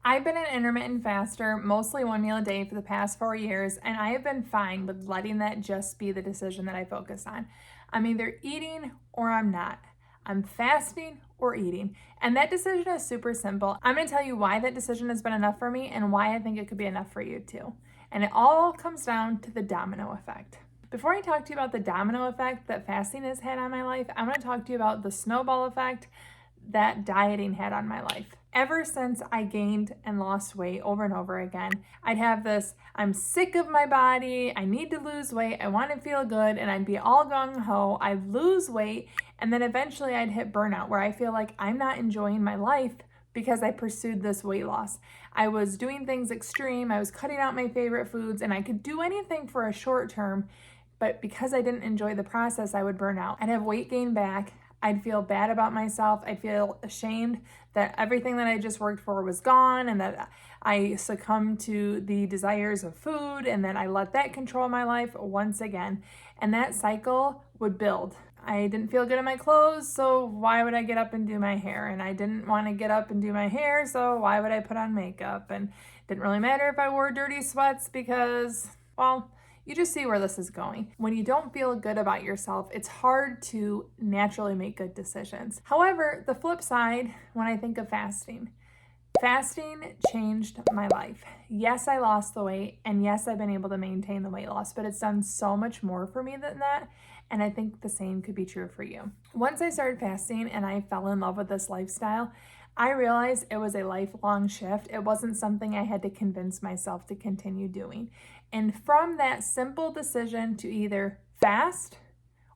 I've been an intermittent faster, mostly one meal a day for the past 4 years, and I have been fine with letting that just be the decision that I focus on. I'm either eating or I'm not. I'm fasting or eating. And that decision is super simple. I'm going to tell you why that decision has been enough for me and why I think it could be enough for you too. And it all comes down to the domino effect. Before I talk to you about the domino effect that fasting has had on my life, I'm going to talk to you about the snowball effect that dieting had on my life. Ever since I gained and lost weight over and over again, I'd have this, I'm sick of my body, I need to lose weight, I want to feel good, and I'd be all gung-ho, I'd lose weight, and then eventually I'd hit burnout where I feel like I'm not enjoying my life because I pursued this weight loss. I was doing things extreme, I was cutting out my favorite foods, and I could do anything for a short term, but because I didn't enjoy the process, I would burn out. I'd have weight gain back, I'd feel bad about myself. I'd feel ashamed that everything that I just worked for was gone and that I succumbed to the desires of food and that I let that control my life once again. And that cycle would build. I didn't feel good in my clothes, so why would I get up and do my hair? And I didn't want to get up and do my hair, so why would I put on makeup? And it didn't really matter if I wore dirty sweats because, well, you just see where this is going. When you don't feel good about yourself, it's hard to naturally make good decisions. However, the flip side, when I think of fasting changed my life. Yes, I lost the weight, and yes, I've been able to maintain the weight loss, but it's done so much more for me than that, and I think the same could be true for you. Once I started fasting and I fell in love with this lifestyle, I realized it was a lifelong shift. It wasn't something I had to convince myself to continue doing. And from that simple decision to either fast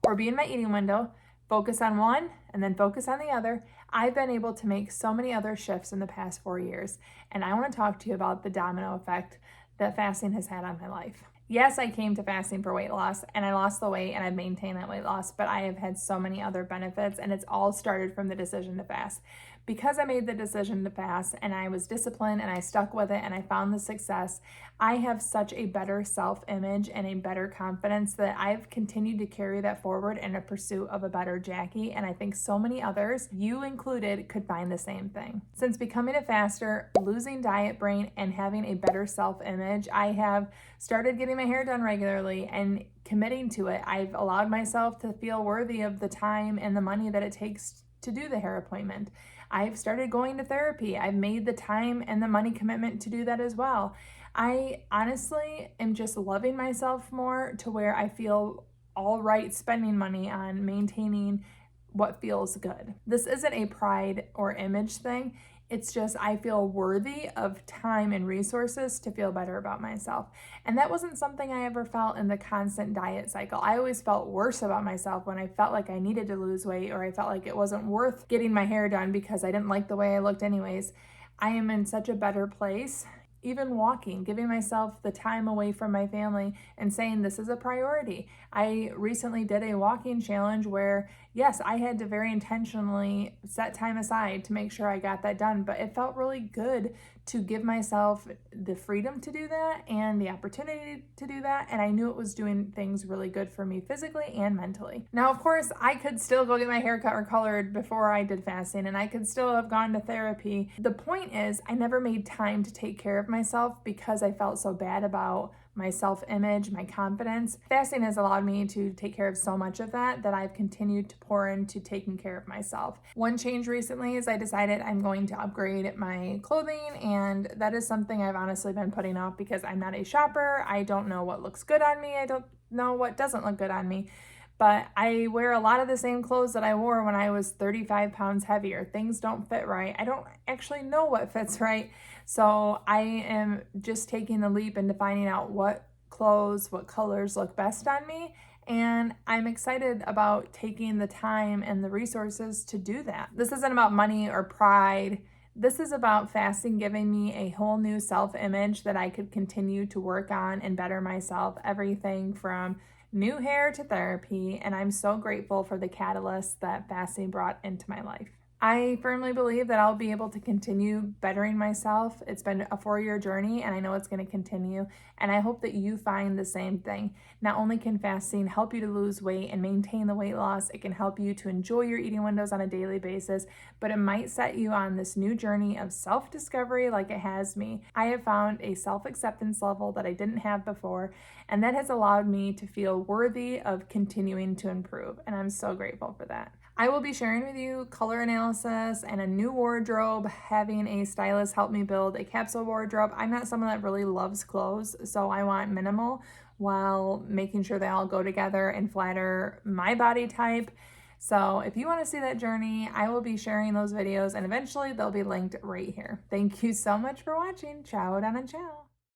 or be in my eating window, focus on one and then focus on the other, I've been able to make so many other shifts in the past 4 years. And I want to talk to you about the domino effect that fasting has had on my life. Yes, I came to fasting for weight loss and I lost the weight and I've maintained that weight loss, but I have had so many other benefits and it's all started from the decision to fast. Because I made the decision to fast and I was disciplined and I stuck with it and I found the success, I have such a better self-image and a better confidence that I've continued to carry that forward in a pursuit of a better Jackie, and I think so many others, you included, could find the same thing. Since becoming a faster, losing diet brain, and having a better self-image, I have started getting my hair done regularly and committing to it. I've allowed myself to feel worthy of the time and the money that it takes to do the hair appointment. I've started going to therapy. I've made the time and the money commitment to do that as well. I honestly am just loving myself more to where I feel all right spending money on maintaining what feels good. This isn't a pride or image thing. It's just I feel worthy of time and resources to feel better about myself. And that wasn't something I ever felt in the constant diet cycle. I always felt worse about myself when I felt like I needed to lose weight or I felt like it wasn't worth getting my hair done because I didn't like the way I looked anyways. I am in such a better place. Even walking, giving myself the time away from my family and saying this is a priority. I recently did a walking challenge where, yes, I had to very intentionally set time aside to make sure I got that done, but it felt really good to give myself the freedom to do that and the opportunity to do that, and I knew it was doing things really good for me physically and mentally. Now, of course, I could still go get my hair cut or colored before I did fasting, and I could still have gone to therapy. The point is, I never made time to take care of myself because I felt so bad about my self-image, my confidence. Fasting has allowed me to take care of so much of that I've continued to pour into taking care of myself. One change recently is I decided I'm going to upgrade my clothing, and that is something I've honestly been putting off because I'm not a shopper. I don't know what looks good on me. I don't know what doesn't look good on me. But I wear a lot of the same clothes that I wore when I was 35 pounds heavier. Things don't fit right. I don't actually know what fits right. So I am just taking the leap into finding out what clothes, what colors look best on me. And I'm excited about taking the time and the resources to do that. This isn't about money or pride. This is about fasting giving me a whole new self-image that I could continue to work on and better myself. Everything from new hair to therapy, and I'm so grateful for the catalyst that fasting brought into my life. I firmly believe that I'll be able to continue bettering myself. It's been a 4-year journey and I know it's going to continue. And I hope that you find the same thing. Not only can fasting help you to lose weight and maintain the weight loss, it can help you to enjoy your eating windows on a daily basis, but it might set you on this new journey of self-discovery like it has me. I have found a self-acceptance level that I didn't have before, and that has allowed me to feel worthy of continuing to improve. And I'm so grateful for that. I will be sharing with you color analysis and a new wardrobe, having a stylist help me build a capsule wardrobe. I'm not someone that really loves clothes, so I want minimal while making sure they all go together and flatter my body type. So if you want to see that journey, I will be sharing those videos and eventually they'll be linked right here. Thank you so much for watching. Ciao, Donna, ciao.